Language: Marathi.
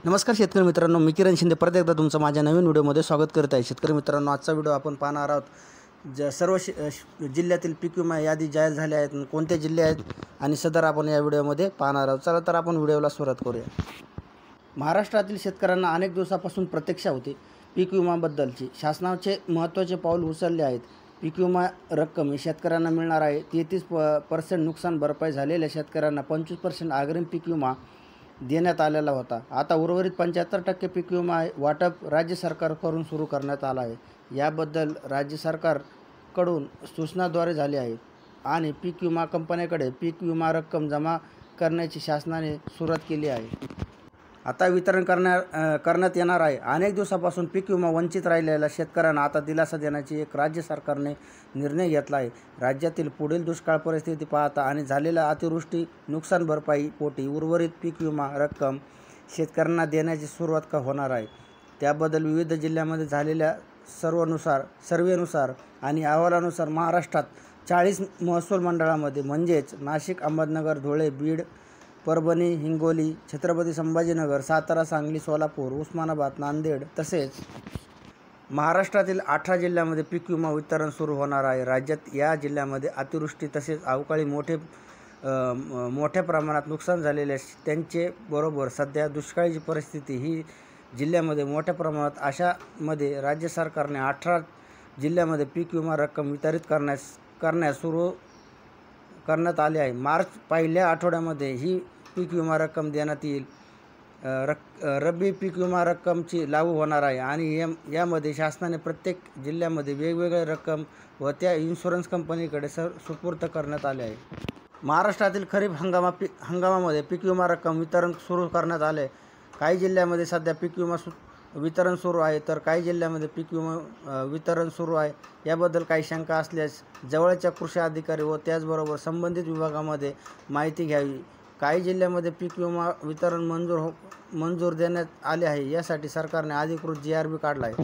नमस्कार शेतकरी मित्रांनो, मी किरण शिंदे परत एकदा तुमचं माझ्या नवीन व्हिडिओमध्ये स्वागत करत आहे। शेतकरी मित्रांनो, आजचा व्हिडिओ आपण पाहणार आहोत सर्व जिल्ह्यातील पीक विमा यादी जाहीर झाल्या आहेत, कोणते जिल्हे आहेत आणि सदर आपण या व्हिडिओमध्ये पाहणार आहोत। चला तर आपण व्हिडिओला सुरुवात करूया। महाराष्ट्रातील शेतकऱ्यांना अनेक दिवसापासून प्रतीक्षा होती पीक विम्याबद्दलची। शासनाचे महत्त्वाचे पाऊल उचलले आहेत। पीक विमा रक्कम शेतकऱ्यांना मिळणार आहे। 33% नुकसान भरपाई झालेल्या शेतकऱ्यांना 25% अग्रिम पीक विमा देण्यात आलेला होता। आता उर्वरित 75% पीक विमा वाटप राज्य सरकारकडून सुरू करण्यात आला आहे। याबद्दल राज्य सरकारकडून सूचनाद्वारे झाले आहे आणि पीक विमा कंपन्यांकडे पीक विमा रक्कम जमा करण्याची शासनाने सुरुवात केली आहे। आता वितरण करण्यात येणार आहे। अनेक दिवसापासून पीक विमा वंचित राहिलेल्या शेतकऱ्यांना आता दिलासा देण्याची एक राज्य सरकारने निर्णय घेतला आहे। राज्यातील पुढील दुष्काळ परिस्थिती पाहता आणि झालेल्या अतिवृष्टी नुकसान भरपाई पोटी उर्वरित पीक विमा रक्कम शेतकऱ्यांना देण्याची सुरुवात होणार आहे। त्याबद्दल विविध जिल्ह्यांमध्ये झालेल्या सर्वेनुसार आणि अहवालानुसार महाराष्ट्रात 40 महसूल मंडळामध्ये म्हणजेच नाशिक, अहमदनगर, धुळे, बीड, परभणी, हिंगोली, छत्रपती संभाजीनगर, सातारा, सांगली, सोलापूर, उस्मानाबाद, नांदेड तसेच महाराष्ट्रातील 18 जिल्ह्यांमध्ये पीक विमा वितरण सुरू होणार आहे। राज्यात या जिल्ह्यांमध्ये अतिवृष्टी तसेच अवकाळी मोठ्या प्रमाणात नुकसान झालेले त्यांचे बरोबर सध्या दुष्काळाची परिस्थिती ही जिल्ह्यामध्ये मोठ्या प्रमाणात अशामध्ये राज्य सरकारने 18 जिल्ह्यांमध्ये पीक विमा रक्कम वितरित करण्यास सुरू करण्यात आले आहे। मार्च पहिल्या आठवड्यामध्ये ही पीक विमा रक्कम देण्यात येईल। रब्बी पीक विमा रक्कमची लागू होणार आहे आणि यामध्ये शासनाने प्रत्येक जिल्ह्यामध्ये वेगवेगळ्या रक्कम व त्या इन्शुरन्स कंपनीकडे सुपूर्द करण्यात आले आहे। महाराष्ट्रातील खरीप हंगामामध्ये पीक विमा रक्कम वितरण सुरू करण्यात आले। काही जिल्ह्यामध्ये सध्या पीक विमा वितरण सुरू आहे तर काही जिल्ह्यामध्ये पीक विमा वितरण सुरू आहे। याबद्दल काही शंका असल्यास जवळच्या कृषी अधिकारी व त्याचबरोबर संबंधित विभागामध्ये माहिती घ्यावी। काही जिल्ह्यामध्ये पीक विमा वितरण मंजूर देण्यात आले आहे। यासाठी सरकारने अधिकृत GRB काढला आहे।